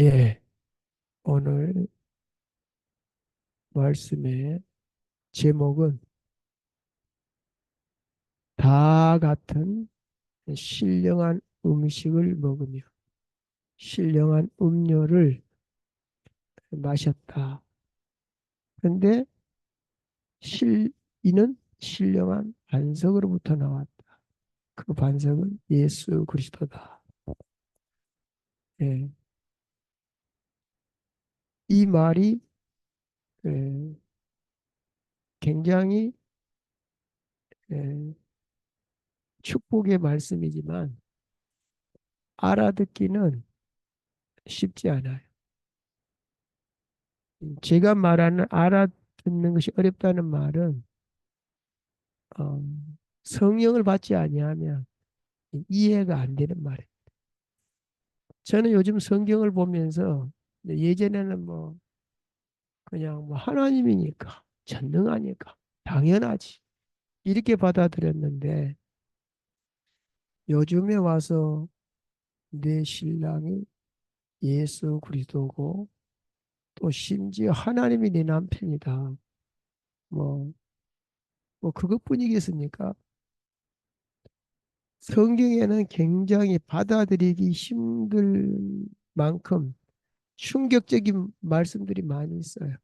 예, 오늘 말씀의 제목은 다 같은 신령한 음식을 먹으며 신령한 음료를 마셨다. 그런데 이는 신령한 반석으로부터 나왔다. 그 반석은 예수 그리스도다. 예, 이 말이 예, 굉장히 예, 축복의 말씀이지만 알아듣기는 쉽지 않아요. 제가 말하는 알아듣는 것이 어렵다는 말은 어, 성령을 받지 아니하면 이해가 안 되는 말이에요. 저는 요즘 성경을 보면서 예전에는 뭐 그냥 뭐 하나님이니까 전능하니까 당연하지 이렇게 받아들였는데 요즘에 와서 내 신랑이 예수 그리스도고 또 심지어 하나님이 내 남편이다. 뭐, 뭐 그것뿐이겠습니까? 성경에는 굉장히 받아들이기 힘들 만큼 충격적인 말씀들이 많이 있어요.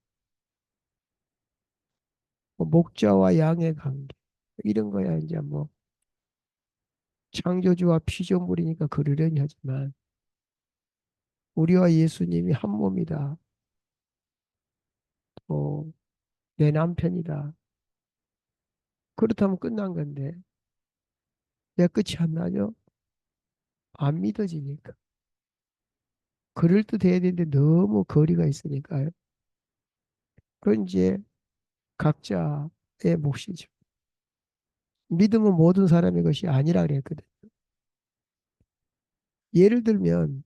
뭐 목자와 양의 관계 이런 거야 이제 뭐 창조주와 피조물이니까 그러려니 하지만 우리와 예수님이 한 몸이다. 또 내 남편이다. 그렇다면 끝난 건데 왜 끝이 안 나죠? 안 믿어지니까. 그럴듯해야 되는데 너무 거리가 있으니까요. 그건 이제 각자의 몫이죠. 믿음은 모든 사람의 것이 아니라 그랬거든. 예를 들면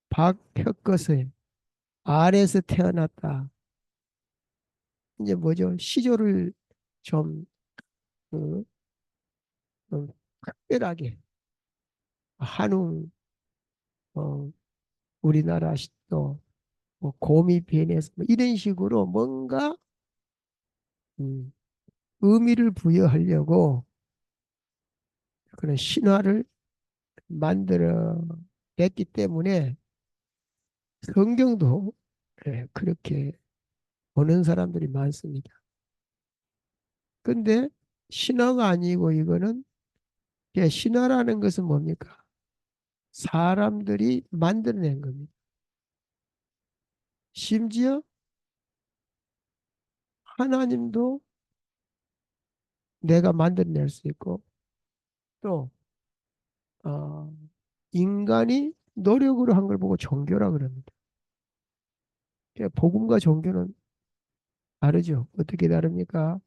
박혁거세 알에서 태어났다. 이제 뭐죠? 시조를 좀 어, 특별하게 한웅 어, 우리나라 또 뭐 곰이 비엔에서 뭐 이런 식으로 뭔가 음, 의미를 부여하려고 그런 신화를 만들어 냈기 때문에 성경도 예, 그렇게 보는 사람들이 많습니다. 근데 신화가 아니고 이거는 신화라는 것은 뭡니까? 사람들이 만들어낸 겁니다. 심지어 하나님도 내가 만들어낼 수 있고 또 어, 인간이 노력으로 한 걸 보고 종교라 그럽니다. 복음과 종교는 다르죠. 어떻게 다릅니까?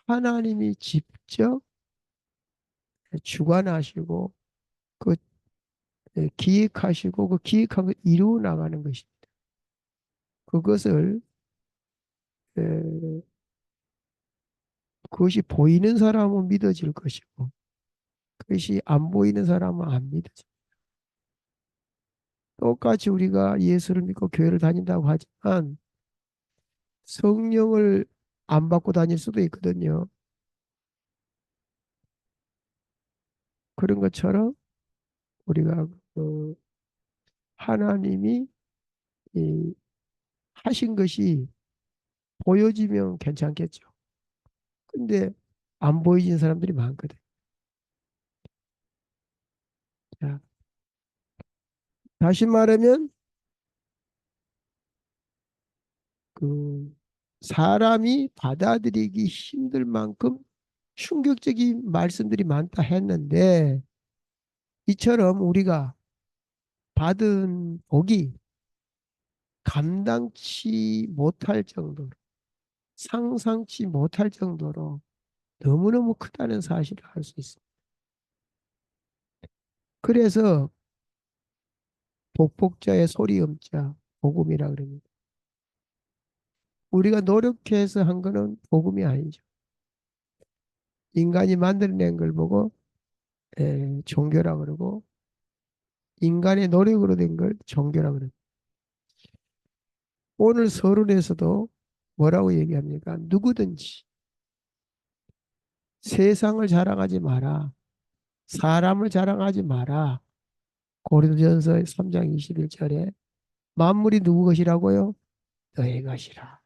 하나님이 직접 주관하시고 그 기획하시고 그 기획한 걸 이루어 나가는 것입니다. 그것을 에, 그것이 보이는 사람은 믿어질 것이고 그것이 안 보이는 사람은 안 믿어져. 똑같이 우리가 예수를 믿고 교회를 다닌다고 하지만 성령을 안 받고 다닐 수도 있거든요. 그런 것처럼 우리가 하나님이 이 하신 것이 보여지면 괜찮겠죠. 근데 안 보여진 사람들이 많거든. 자, 다시 말하면 그 사람이 받아들이기 힘들 만큼 충격적인 말씀들이 많다 했는데 이처럼 우리가 받은 복이 감당치 못할 정도로 상상치 못할 정도로 너무너무 크다는 사실을 알 수 있습니다. 그래서 복복자의 소리음자 복음이라 그럽니다. 우리가 노력해서 한 거는 복음이 아니죠. 인간이 만들어낸 걸 보고 종교라 그러고 인간의 노력으로 된 걸 종교라 그럽니다. 오늘 서론에서도 뭐라고 얘기합니까? 누구든지 세상을 자랑하지 마라. 사람을 자랑하지 마라. 고린도전서 3장 21절에 만물이 누구 것이라고요? 너의 것이라.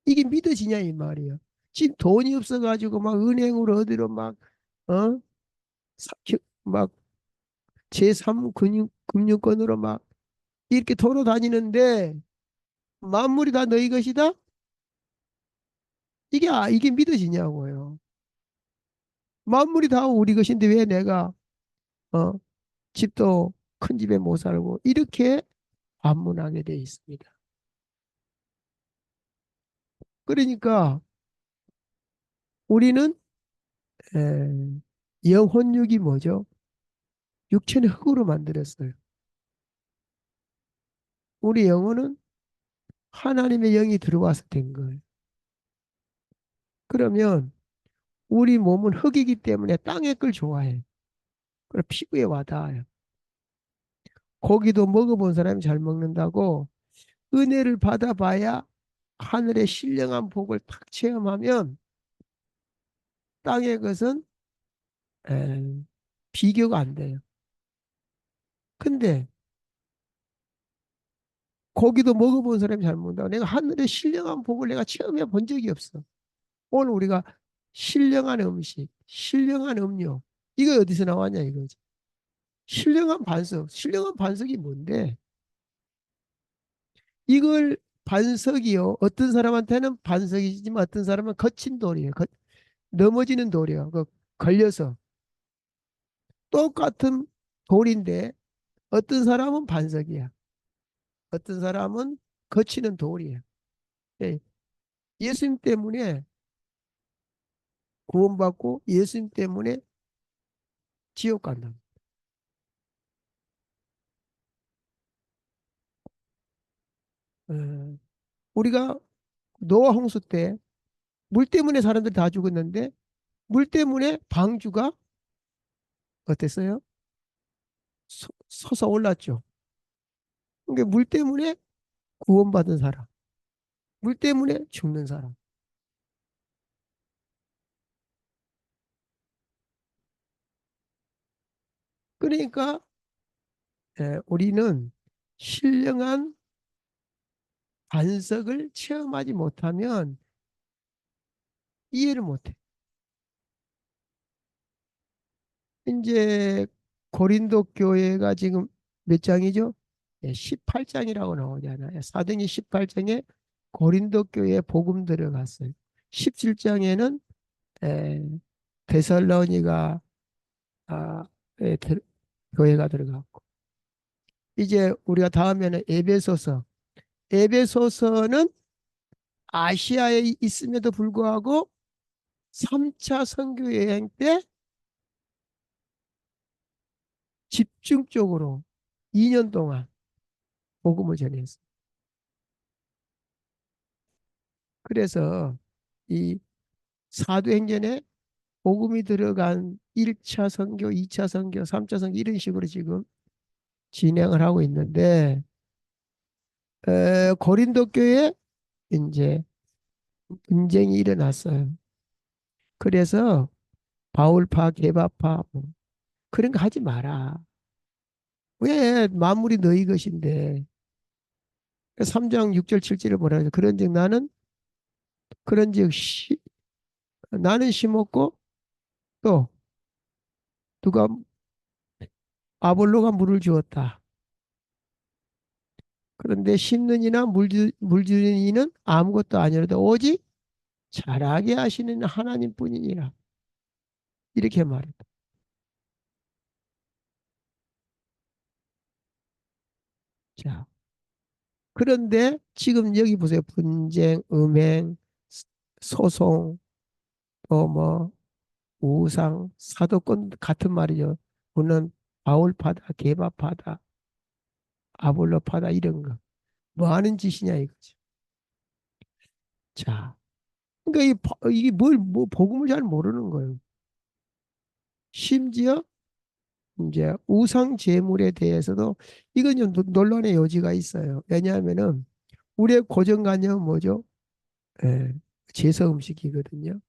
이게 믿어지냐 이 말이에요. 지금 돈이 없어가지고 막 은행으로 어디로 막 어? 막 제3 금융권으로 막 이렇게 돌아다니는데 만물이 다 너희 것이다? 이게 믿어지냐고요. 만물이 다 우리 것인데 왜 내가 어? 집도 큰 집에 못 살고 이렇게 반문하게 돼 있습니다. 그러니까 우리는 영혼육이 뭐죠? 육체는 흙으로 만들었어요. 우리 영혼은 하나님의 영이 들어와서 된 거예요. 그러면 우리 몸은 흙이기 때문에 땅의 걸 좋아해. 그래 피부에 와닿아요. 고기도 먹어본 사람이 잘 먹는다고 은혜를 받아봐야 하늘의 신령한 복을 탁 체험하면 땅의 것은 에, 비교가 안 돼요. 근데 고기도 먹어본 사람이 잘 먹는다고 내가 하늘의 신령한 복을 내가 체험해 본 적이 없어. 오늘 우리가 신령한 음식, 신령한 음료 이거 어디서 나왔냐 이거지. 신령한 반석, 신령한 반석이 뭔데? 이걸 반석이요. 어떤 사람한테는 반석이지만 어떤 사람은 거친 돌이에요. 넘어지는 돌이요. 걸려서 똑같은 돌인데 어떤 사람은 반석이야. 어떤 사람은 거치는 돌이에요. 예, 예수님 때문에 구원받고 예수님 때문에 지옥 간다. 어, 우리가 노아 홍수 때 물 때문에 사람들이 다 죽었는데 물 때문에 방주가 어땠어요? 솟아올랐죠. 그러니까 물 때문에 구원받은 사람, 물 때문에 죽는 사람. 그러니까 우리는 신령한 반석을 체험하지 못하면 이해를 못해. 이제 고린도 교회가 지금 몇 장이죠? 18장이라고 나오잖아요. 사도행전 18장에 고린도 교회에 복음 들어갔어요. 17장에는 데살로니가 아, 교회가 들어갔고 이제 우리가 다음에는 에베소서. 에베소서는 아시아에 있음에도 불구하고 3차 선교 여행 때 집중적으로 2년 동안 복음을 전했어요. 그래서 이 사도행전에 복음이 들어간 1차 선교, 2차 선교, 3차 선교 이런 식으로 지금 진행을 하고 있는데 고린도 교회에 이제 분쟁이 일어났어요. 그래서 바울파, 게바파 뭐 그런 거 하지 마라. 왜 만물이 너희 것인데 3장 6절 7절을 보라. 그런즉 나는 그런즉 나는 심었고 또 누가 아볼로가 물을 주었다. 그런데 심는 이나 물 주는 이는 아무것도 아니라도 오직 자라게 하시는 하나님뿐이니라. 이렇게 말했다. 자, 그런데 지금 여기 보세요. 분쟁, 음행, 소송, 또 뭐 우상, 사도권 같은 말이죠. 물론 바울파다, 게바파다, 아볼로파다 이런 거. 뭐 하는 짓이냐 이거죠. 자, 그러니까 이게 뭐 복음을 잘 모르는 거예요. 심지어 이제 우상 제물에 대해서도 이건 좀 논란의 여지가 있어요. 왜냐하면은 우리의 고정관념은 뭐죠? 예, 제사 음식이거든요.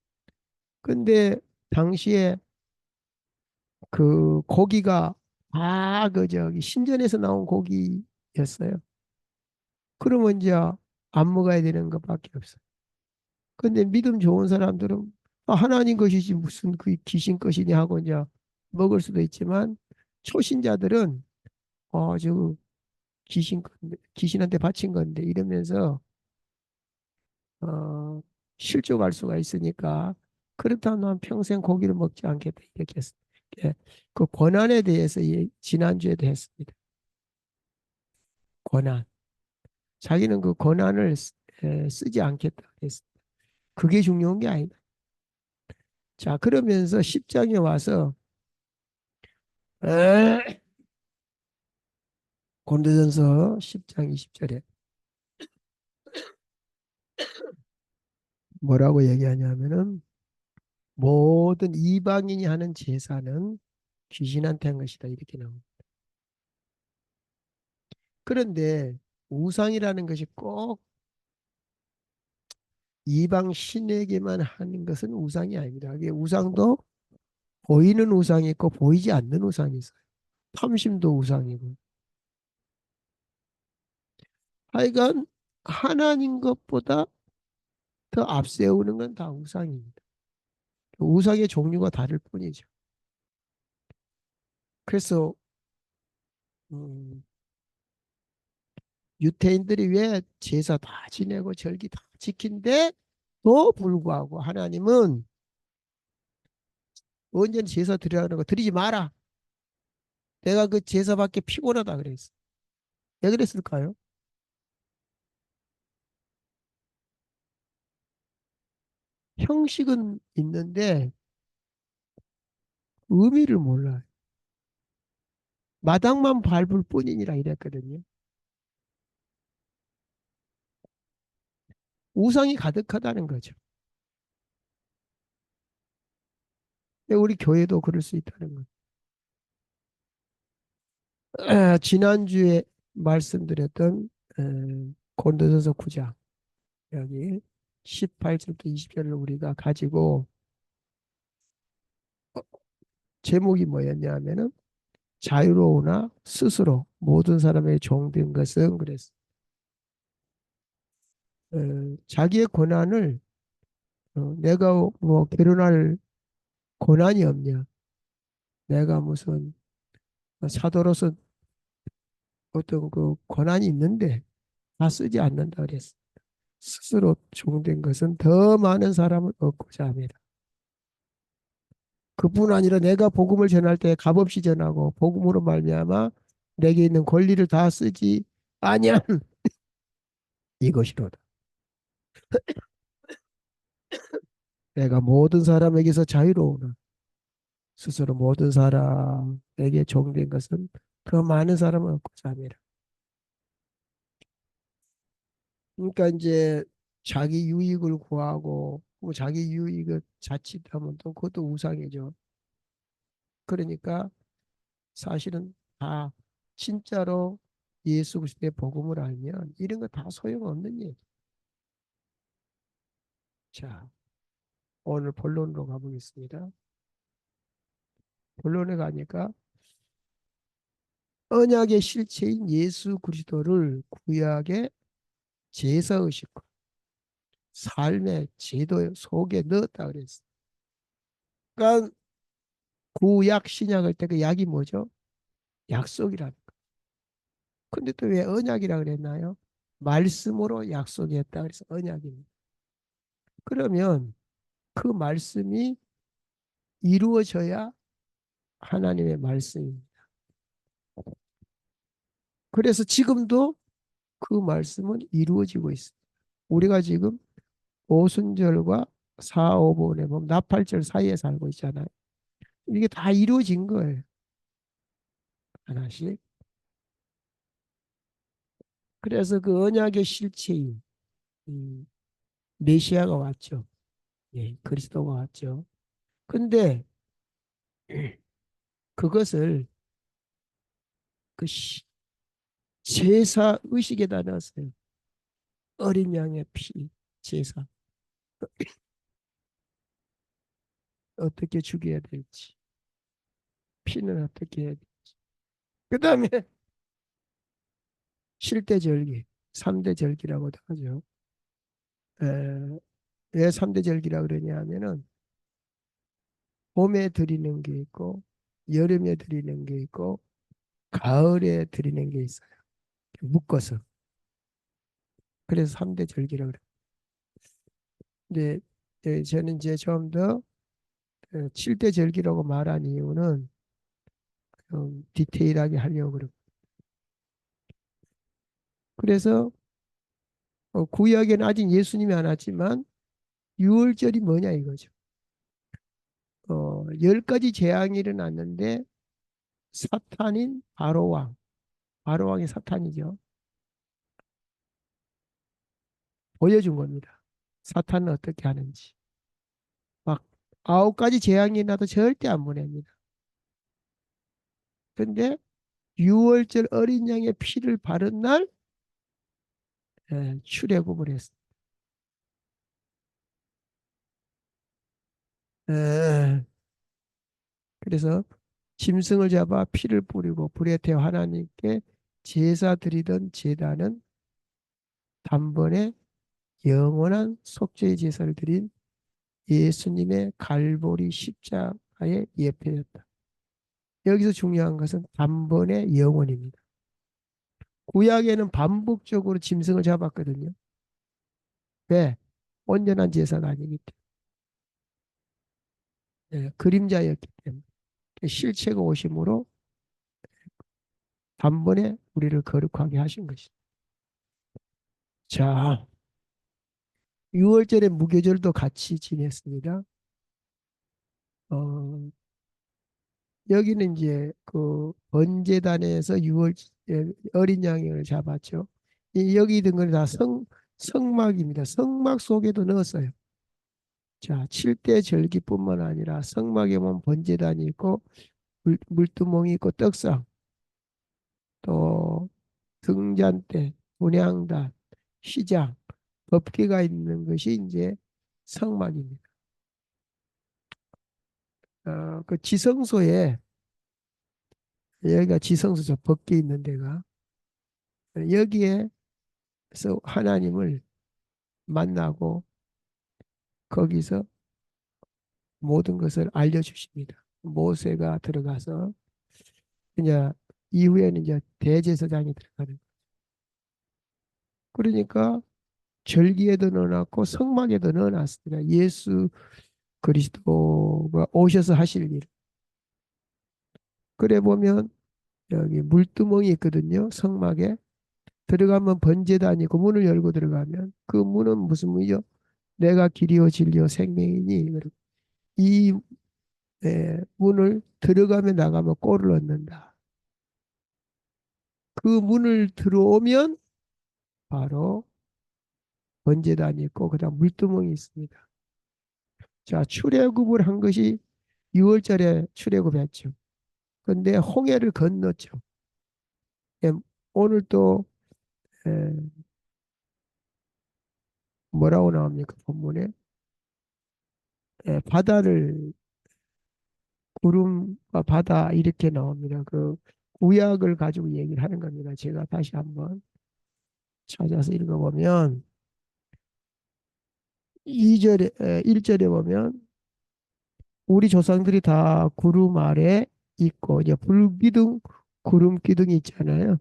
근데 당시에 그 고기가 다 그 저기 신전에서 나온 고기였어요. 그러면 이제 안 먹어야 되는 것밖에 없어요. 근데 믿음 좋은 사람들은 아, 하나님 것이지 무슨 그 귀신 것이냐 하고 이제 먹을 수도 있지만 초신자들은 저 귀신 건데, 귀신한테 바친 건데 이러면서 어, 실족할 수가 있으니까 그렇다면 난 평생 고기를 먹지 않겠다 이렇게 했어요. 예, 그 권한에 대해서 지난주에도 했습니다. 권한. 자기는 그 권한을 쓰지 않겠다 그랬어요. 그게 중요한 게 아니다. 자, 그러면서 10장에 와서 에, 고린도전서 10장 20절에 뭐라고 얘기하냐면은 모든 이방인이 하는 제사는 귀신한테 한 것이다 이렇게 나옵니다. 그런데 우상이라는 것이 꼭 이방 신에게만 하는 것은 우상이 아닙니다. 이게 우상도 보이는 우상이 있고 보이지 않는 우상이 있어요. 탐심도 우상이고. 하여간 하나님 것보다 더 앞세우는 건 다 우상입니다. 우상의 종류가 다를 뿐이죠. 그래서 음, 유태인들이 왜 제사 다 지내고 절기 다 지킨데도 불구하고 하나님은 언제는 제사 드리라는 거 드리지 마라. 내가 그 제사 받기 피곤하다 그랬어. 왜 그랬을까요? 형식은 있는데 의미를 몰라요. 마당만 밟을 뿐이니라 이랬거든요. 우상이 가득하다는 거죠. 근데 우리 교회도 그럴 수 있다는 거죠. 지난주에 말씀드렸던 고린도전서 9장 여기 18절부터 20절을 우리가 가지고 제목이 뭐였냐면은 자유로우나 스스로 모든 사람의 종된 것은 그랬어. 자기의 권한을 내가 뭐 결혼할 권한이 없냐? 내가 무슨 사도로서 어떤 그 권한이 있는데 다 쓰지 않는다 그랬어. 스스로 종된 것은 더 많은 사람을 얻고자 합니다. 그뿐 아니라 내가 복음을 전할 때 값없이 전하고 복음으로 말미암아 내게 있는 권리를 다 쓰지 아니한 이것이로다. 내가 모든 사람에게서 자유로우나 스스로 모든 사람에게 종된 것은 더 많은 사람을 얻고자 합니다. 그러니까 이제 자기 유익을 구하고 뭐 자기 유익을 자칫하면 또 그것도 우상이죠. 그러니까 사실은 다 진짜로 예수 그리스도의 복음을 알면 이런 거 다 소용없는 얘기. 자, 오늘 본론으로 가보겠습니다. 본론에 가니까 언약의 실체인 예수 그리스도를 구약의 제사의식과 삶의 제도 속에 넣었다 그랬어. 그러니까 구약 신약을 때 그 약이 뭐죠? 약속이라는 거. 근데 또 왜 언약이라 그랬나요? 말씀으로 약속했다 그래서 언약입니다. 그러면 그 말씀이 이루어져야 하나님의 말씀입니다. 그래서 지금도 그 말씀은 이루어지고 있습니다. 우리가 지금 오순절과 사오본에 보면 나팔절 사이에 살고 있잖아요. 이게 다 이루어진 거예요. 하나씩. 그래서 그 언약의 실체인 메시아가 왔죠. 예, 그리스도가 왔죠. 근데 그것을 그 제사 의식에다 넣었어요. 어린 양의 피, 제사. 어떻게 죽여야 될지. 피는 어떻게 해야 될지. 그 다음에 칠대절기, 삼대절기라고도 하죠. 에, 왜 삼대절기라 그러냐 하면은 봄에 드리는 게 있고 여름에 드리는 게 있고 가을에 드리는 게 있어요. 묶어서. 그래서 삼대절기라 그래요. 근데 저는 이제 좀 더 칠대절기라고 말한 이유는 좀 디테일하게 하려고 그러고. 그래서 구약에는 아직 예수님이 안 왔지만 유월절이 뭐냐 이거죠. 열 가지 재앙이 일어났는데 사탄인 바로왕, 바로왕이 사탄이죠. 보여준 겁니다. 사탄은 어떻게 하는지. 막 아홉 가지 재앙이 나도 절대 안 보냅니다. 근데 유월절 어린 양의 피를 바른 날 출애굽을 했어. 에, 그래서 짐승을 잡아 피를 뿌리고 불에 태워 하나님께 제사 드리던 제단은 단번에 영원한 속죄의 제사를 드린 예수님의 갈보리 십자가의 예표였다. 여기서 중요한 것은 단번에 영원입니다. 구약에는 반복적으로 짐승을 잡았거든요. 왜? 온전한 제사가 아니기 때문에. 그림자였기 때문에. 실체가 오심으로 단번에 우리를 거룩하게 하신 것이다. 자, 6월절에 무교절도 같이 지냈습니다. 어, 여기는 이제 그 번제단에서 6월 어린 양을 잡았죠. 여기 있는 건 다 성막입니다. 성막 속에도 넣었어요. 자, 7대 절기뿐만 아니라 성막에 보면 번제단이 있고 물두멍이 있고 떡상, 또 등잔대, 분향단, 시장, 법궤가 있는 것이 이제 성막입니다. 그 지성소에 여기가 지성소죠. 법궤 있는 데가 여기에서 하나님을 만나고 거기서 모든 것을 알려주십니다. 모세가 들어가서 이제 이후에는 이제 대제사장이 들어가는. 그러니까 절기에도 넣어놨고 성막에도 넣어놨습니다. 예수 그리스도가 오셔서 하실 일. 그래 보면 여기 물두멍이 있거든요. 성막에 들어가면 번제단이고 문을 열고 들어가면 그 문은 무슨 문이죠? 내가 길이요 진리요 생명이니 이 문을 들어가면 나가면 꼴을 얻는다. 그 문을 들어오면 바로 번제단이 있고 그다음 물두멍이 있습니다. 자, 출애굽을 한 것이 6월절에 출애굽했죠. 근데 홍해를 건넜죠. 예, 오늘 또 에, 뭐라고 나옵니까? 본문에 바다를 구름과 바다 이렇게 나옵니다. 그 구약을 가지고 얘기를 하는 겁니다. 제가 다시 한번 찾아서 읽어보면 2절에 1절에 보면 우리 조상들이 다 구름 아래 있고 이제 불기둥 구름 기둥이 있잖아요.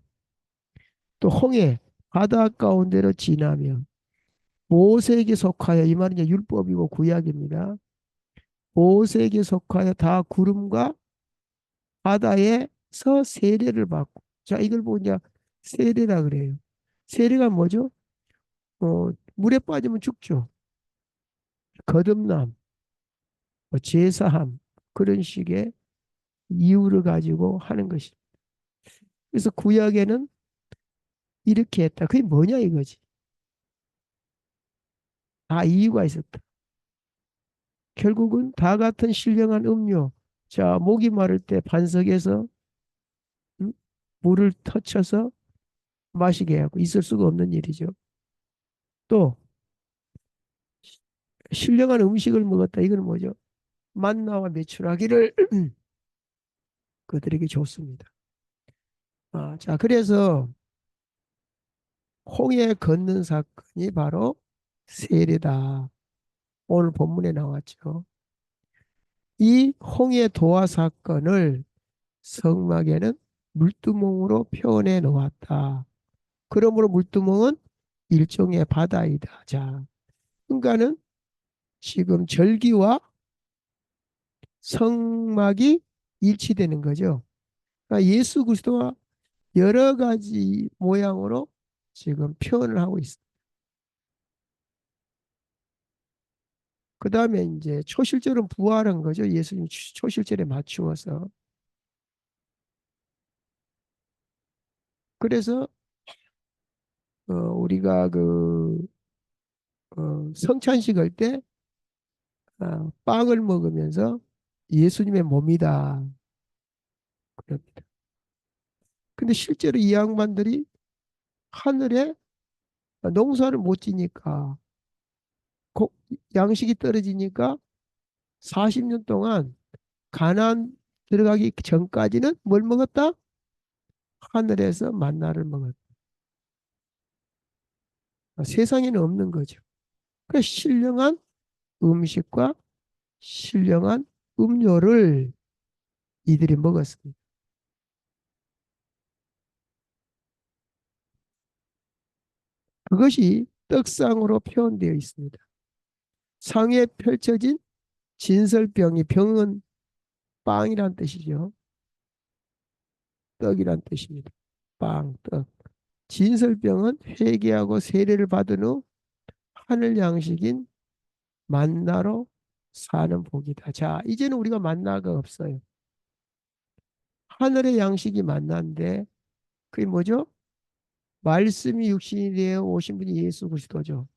또 홍해 바다 가운데로 지나며 모세에게 속하여 이 말은 이제 율법이고 구약입니다. 모세에게 속하여 다 구름과 바다에서 세례를 받고 자 이걸 보고 이제 세례라 그래요. 세례가 뭐죠? 물에 빠지면 죽죠. 거듭남, 뭐 제사함 그런 식의 이유를 가지고 하는 것이. 그래서 구약에는 이렇게 했다. 그게 뭐냐 이거지. 다 이유가 있었다. 결국은 다 같은 신령한 음료. 자, 목이 마를 때 반석에서 음? 물을 터쳐서 마시게 하고 있을 수가 없는 일이죠. 또 신령한 음식을 먹었다. 이건 뭐죠? 만나와 메추라기를 그들에게 줬습니다. 자, 그래서 홍해 걷는 사건이 바로 세례다. 오늘 본문에 나왔죠. 이 홍해 도화 사건을 성막에는 물두멍으로 표현해 놓았다. 그러므로 물두멍은 일종의 바다이다. 자, 그러니까는 지금 절기와 성막이 일치되는 거죠. 그러니까 예수 그리스도와 여러 가지 모양으로 지금 표현을 하고 있습니다. 그 다음에 이제 초실절은 부활한 거죠. 예수님 초실절에 맞추어서. 그래서 우리가 성찬식 할 때 빵을 먹으면서 예수님의 몸이다. 그럽니다. 근데 실제로 이 양반들이 하늘에 농사를 못 지니까 양식이 떨어지니까 40년 동안 가나안 들어가기 전까지는 뭘 먹었다? 하늘에서 만나를 먹었다. 세상에는 없는 거죠. 그 신령한 음식과 신령한 음료를 이들이 먹었습니다. 그것이 떡상으로 표현되어 있습니다. 상에 펼쳐진 진설병이 병은 빵이란 뜻이죠. 떡이란 뜻입니다. 빵, 떡. 진설병은 회개하고 세례를 받은 후 하늘 양식인 만나로 사는 복이다. 자, 이제는 우리가 만나가 없어요. 하늘의 양식이 만나인데 그게 뭐죠? 말씀이 육신이 되어 오신 분이 예수 그리스도죠.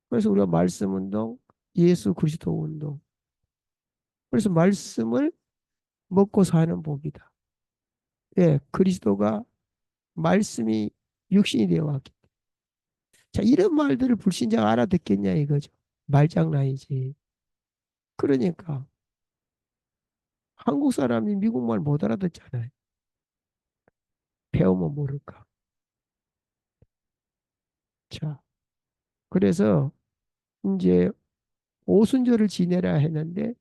그래서 우리가 말씀 운동, 예수 그리스도 운동. 그래서 말씀을 먹고 사는 복이다. 예, 그리스도가 말씀이 육신이 되어 왔기. 자, 이런 말들을 불신자가 알아듣겠냐 이거죠. 말장난이지. 그러니까 한국 사람이 미국 말 못 알아듣잖아요. 배우면 모를까. 자, 그래서 이제 오순절을 지내라 했는데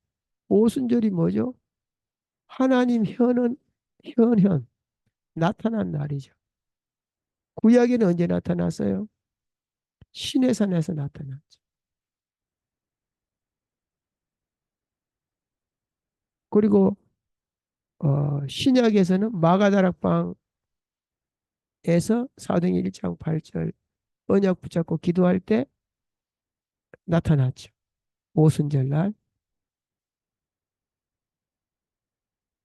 오순절이 뭐죠? 하나님 현현 나타난 날이죠. 구약에는 언제 나타났어요? 시내산에서 나타났죠. 그리고 신약에서는 마가다락방에서 사도행 1장 8절 언약 붙잡고 기도할 때 나타났죠. 오순절 날.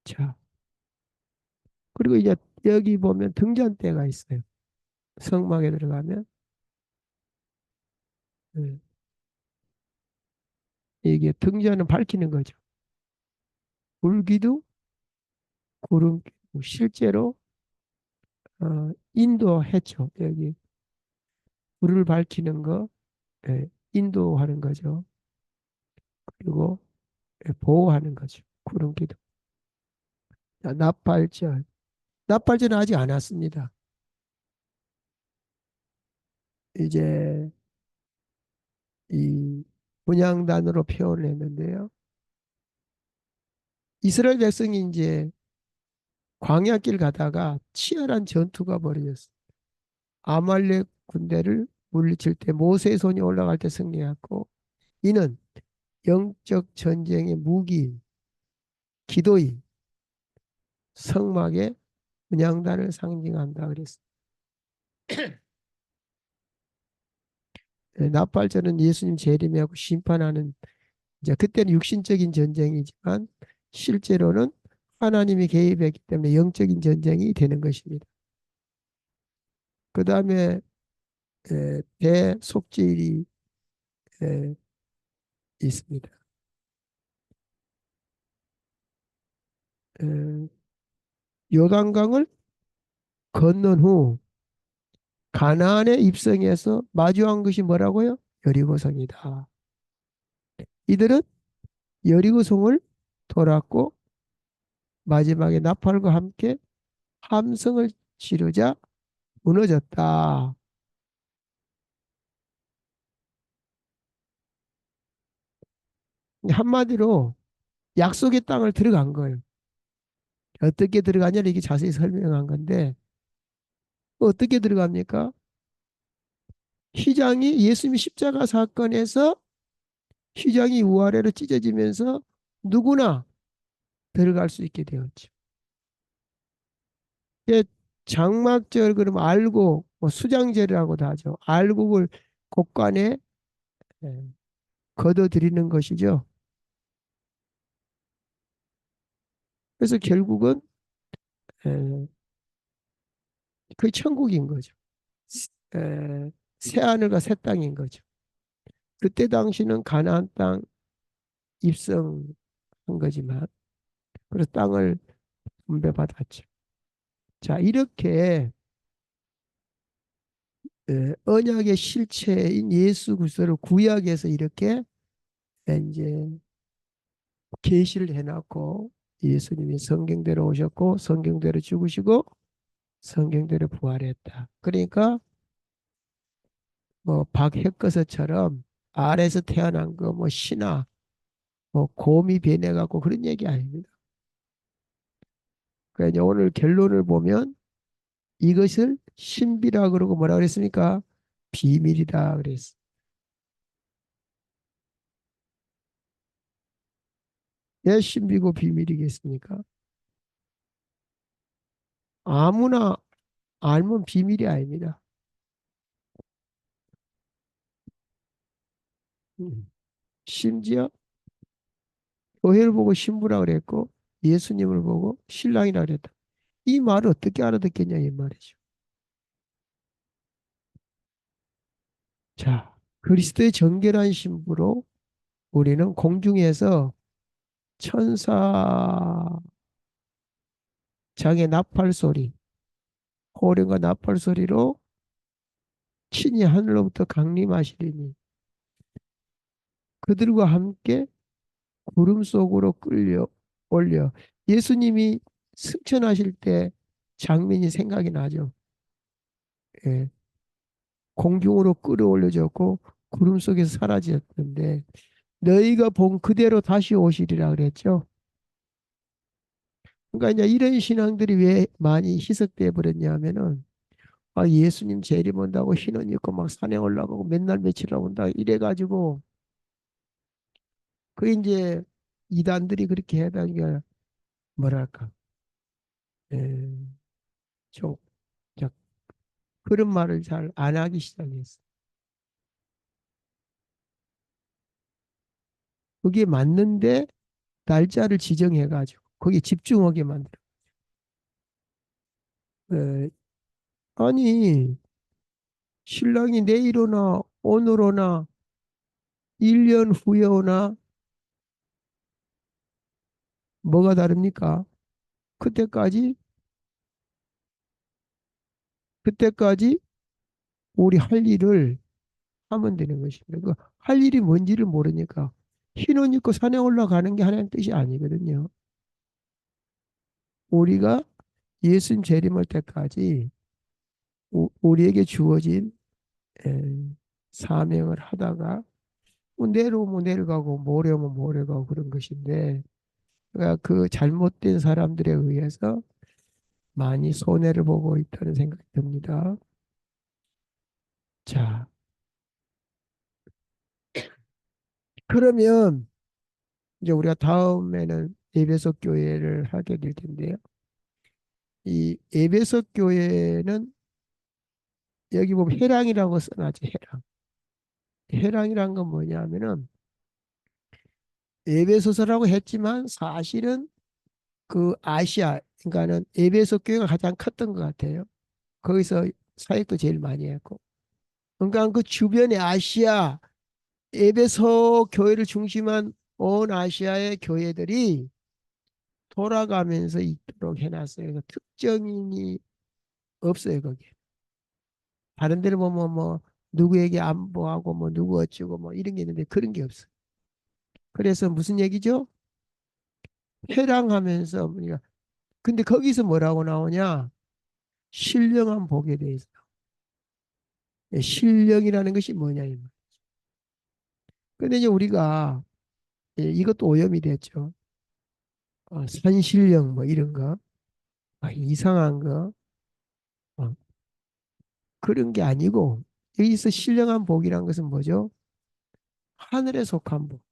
자, 그리고 이제 여기 보면 등잔 때가 있어요. 성막에 들어가면 예, 이게 등잔은 밝히는 거죠. 불기둥, 구름기둥 실제로 인도했죠. 여기 불을 밝히는 거 인도하는 거죠. 그리고 보호하는 거죠. 구름기둥. 자, 나팔절. 나팔절은 아직 안 왔습니다. 이제 이 분향단으로 표현을 했는데요. 이스라엘 백성이 이제 광야길 가다가 치열한 전투가 벌어졌어요. 아말렉 군대를 물리칠 때 모세의 손이 올라갈 때 승리했고 이는 영적 전쟁의 무기인 기도인 성막의 분향단을 상징한다 그랬어요. 나팔절은 예수님 재림하고 심판하는 이제 그때는 육신적인 전쟁이지만 실제로는 하나님이 개입했기 때문에 영적인 전쟁이 되는 것입니다. 그 다음에 대속죄일이 에, 있습니다. 에, 요단강을 건넌 후 가나안에 입성해서 마주한 것이 뭐라고요? 여리고성이다. 이들은 여리고성을 돌았고 마지막에 나팔과 함께 함성을 지르자 무너졌다. 한마디로 약속의 땅을 들어간 거예요. 어떻게 들어가냐를 이게 자세히 설명한 건데 어떻게 들어갑니까? 휘장이 예수님이 십자가 사건에서 휘장이 우아래로 찢어지면서 누구나 들어갈 수 있게 되었죠. 이게 장막절 그러면 알곡, 뭐 수장절이라고도 하죠. 알곡을 곡간에 예, 걷어들이는 것이죠. 그래서 결국은 에, 그 천국인 거죠. 새 하늘과 새 땅인 거죠. 그때 당시는 가나안 땅 입성한 거지만 그래서 땅을 분배받았죠. 자, 이렇게 언약의 실체인 예수 그리스도를 구약에서 이렇게 이제 계시를 해놨고 예수님이 성경대로 오셨고 성경대로 죽으시고 성경대로 부활했다. 그러니까 뭐 박혁거서처럼 아래에서 태어난 거 뭐 신화 뭐 곰이 변해갖고 그런 얘기 아닙니다. 그러니까 오늘 결론을 보면 이것을 신비라 그러고 뭐라 그랬습니까? 비밀이다 그랬어. 왜 신비고 비밀이겠습니까? 아무나 알면 비밀이 아닙니다. 음. 심지어 교회를 보고 신부라 그랬고 예수님을 보고 신랑이라 그랬다. 이 말을 어떻게 알아듣겠냐 이 말이죠. 자, 그리스도의 정결한 신부로 우리는 공중에서 천사 장의 나팔 소리, 호령과 나팔 소리로 친히 하늘로부터 강림하시리니 그들과 함께 구름 속으로 끌려 올려 예수님이 승천하실 때 장면이 생각이 나죠. 예, 공중으로 끌어올려졌고 구름 속에서 사라졌는데 너희가 본 그대로 다시 오시리라 그랬죠. 그러니까 이제 이런 신앙들이 왜 많이 희석돼 버렸냐면은 아, 예수님 재림 온다고 흰옷 입고 막 산에 올라가고 맨날 며칠 온다 이래가지고 그 이제 이단들이 그렇게 해다 이게 뭐랄까 에, 좀 자, 그런 말을 잘 안 하기 시작했어. 그게 맞는데 날짜를 지정해가지고 거기에 집중하게 만들어. 에, 아니 신랑이 내일 오나 오늘 오나 1년 후에 오나 뭐가 다릅니까? 그때까지 그때까지 우리 할 일을 하면 되는 것입니다. 그 할 일이 뭔지를 모르니까 흰옷 입고 산에 올라가는 게 하나님 뜻이 아니거든요. 우리가 예수님 재림할 때까지 우리에게 주어진 에, 사명을 하다가 뭐 내려오면 내려가고 모래오면 모래가고 그런 것인데 그러니까 그 잘못된 사람들에 의해서 많이 손해를 보고 있다는 생각이 듭니다. 자, 그러면 이제 우리가 다음에는 에베소 교회를 하게 될 텐데요. 이 에베소 교회는 여기 보면 해랑이라고 써놨죠. 해랑. 해랑이란 건 뭐냐면은 에베소서라고 했지만 사실은 그 아시아 그러니까는 에베소 교회가 가장 컸던 것 같아요. 거기서 사역도 제일 많이 했고. 그러니까 그 주변의 아시아 에베소 교회를 중심한 온 아시아의 교회들이 돌아가면서 있도록 해놨어요. 그 특정인이 없어요, 거기. 다른 데를 보면 뭐 누구에게 안보하고 뭐 누구 어쩌고 뭐 이런 게 있는데 그런 게 없어. 그래서 무슨 얘기죠? 회랑하면서 우리가 근데 거기서 뭐라고 나오냐? 신령한 복에 대해서. 신령이라는 것이 뭐냐 이 말. 근데 이제 우리가 이것도 오염이 됐죠. 산신령 뭐 이런 거, 이상한 거 그런 게 아니고 여기서 신령한 복이란 것은 뭐죠? 하늘에 속한 복,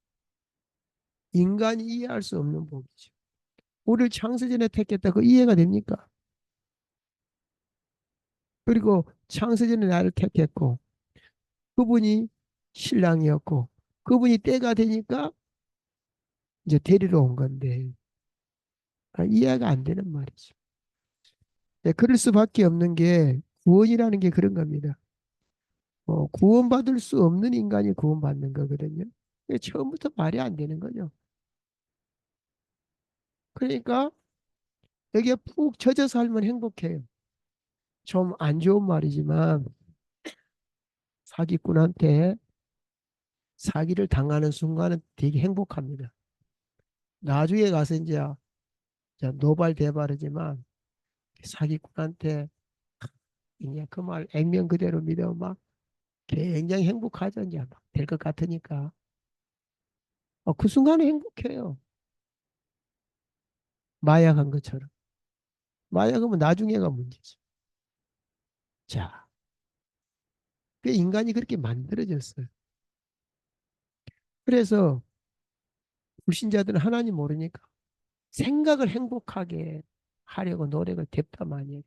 인간이 이해할 수 없는 복이죠. 우리를 창세전에 택했다 그 이해가 됩니까? 그리고 창세전에 나를 택했고 그분이 신랑이었고 그분이 때가 되니까 이제 데리러 온 건데 이해가 안 되는 말이죠. 네, 그럴 수밖에 없는 게 구원이라는 게 그런 겁니다. 구원받을 수 없는 인간이 구원받는 거거든요. 처음부터 말이 안 되는 거죠. 그러니까 여기에 푹 젖어 살면 행복해요. 좀 안 좋은 말이지만 사기꾼한테 사기를 당하는 순간은 되게 행복합니다. 나중에 가서 이제 노발대발하지만 사기꾼한테 이제 그 말 액면 그대로 믿어 막 굉장히 행복하죠. 이제 될 것 같으니까. 그 순간에 행복해요. 마약한 것처럼. 마약하면 나중에가 문제죠. 자, 그 인간이 그렇게 만들어졌어요. 그래서 불신자들은 하나님 모르니까 생각을 행복하게 하려고 노력을 댔단 말이에요.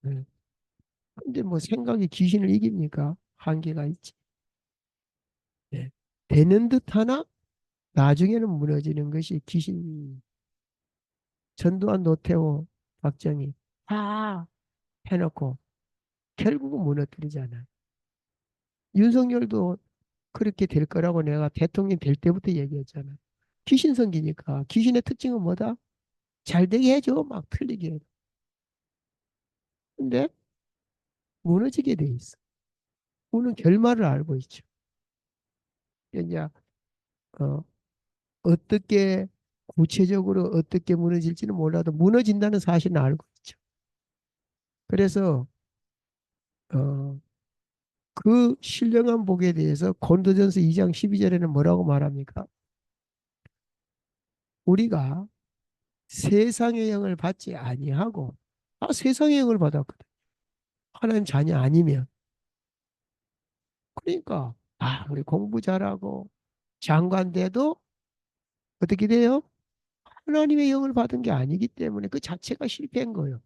네. 근데 뭐 생각이 귀신을 이깁니까? 한계가 있지. 네. 되는 듯 하나 나중에는 무너지는 것이 귀신. 전두환, 노태우, 박정희 다 해놓고 결국은 무너뜨리잖아요. 윤석열도 그렇게 될 거라고 내가 대통령 될 때부터 얘기했잖아요. 귀신 성기니까. 귀신의 특징은 뭐다? 잘 되게 해줘. 막 틀리게 해줘. 근데 무너지게 돼 있어. 우는 결말을 알고 있죠. 이제 어, 어떻게 구체적으로 어떻게 무너질지는 몰라도 무너진다는 사실은 알고 있죠. 그래서 어, 그 신령한 복에 대해서 고린도전서 2장 12절에는 뭐라고 말합니까? 우리가 세상의 영을 받지 아니하고 세상의 영을 받았거든. 하나님 자녀 아니면 그러니까 우리 공부 잘하고 장관 돼도 어떻게 돼요? 하나님의 영을 받은 게 아니기 때문에 그 자체가 실패한 거예요.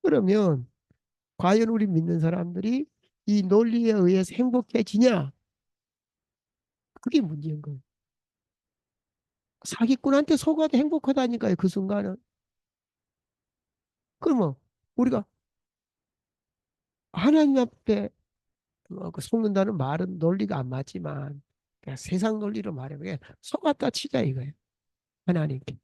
그러면 과연 우리 믿는 사람들이 이 논리에 의해서 행복해지냐? 그게 문제인 거예요. 사기꾼한테 속아도 행복하다니까요, 그 순간은. 그러면 우리가 하나님 앞에 그 속는다는 말은 논리가 안 맞지만 그냥 세상 논리로 말하면 속았다 치자 이거예요. 하나님께.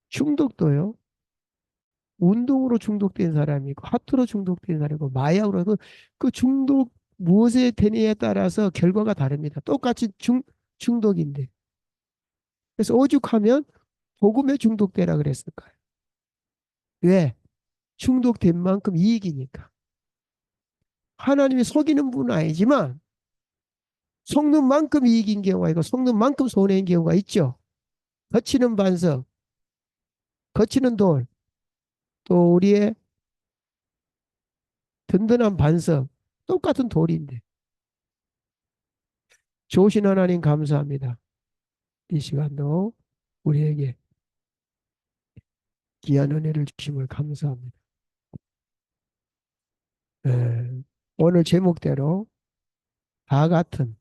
중독도요. 운동으로 중독된 사람이 있고 하트로 중독된 사람이 있고 마약으로 그 중독 무엇에 되느냐에 따라서 결과가 다릅니다. 똑같이 중독인데. 그래서 오죽하면 복음에 중독되라 그랬을까요? 왜? 중독된 만큼 이익이니까. 하나님이 속이는 분은 아니지만 속는 만큼 이익인 경우가 있고 속는 만큼 손해인 경우가 있죠. 거치는 반석, 거치는 돌, 또 우리의 든든한 반석, 똑같은 돌인데. 좋으신 하나님 감사합니다. 이 시간도 우리에게 귀한 은혜를 주심을 감사합니다. 예, 오늘 제목대로 다 같은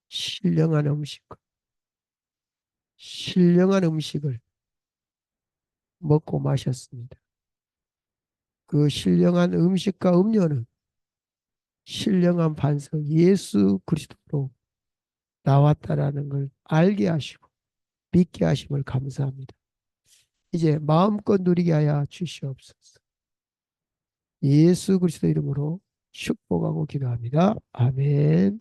신령한 음식, 신령한 음식을 먹고 마셨습니다. 그 신령한 음식과 음료는 신령한 반석 예수 그리스도로 나왔다라는 걸 알게 하시고 믿게 하심을 감사합니다. 이제 마음껏 누리게 하여 주시옵소서. 예수 그리스도 이름으로 축복하고 기도합니다. 아멘.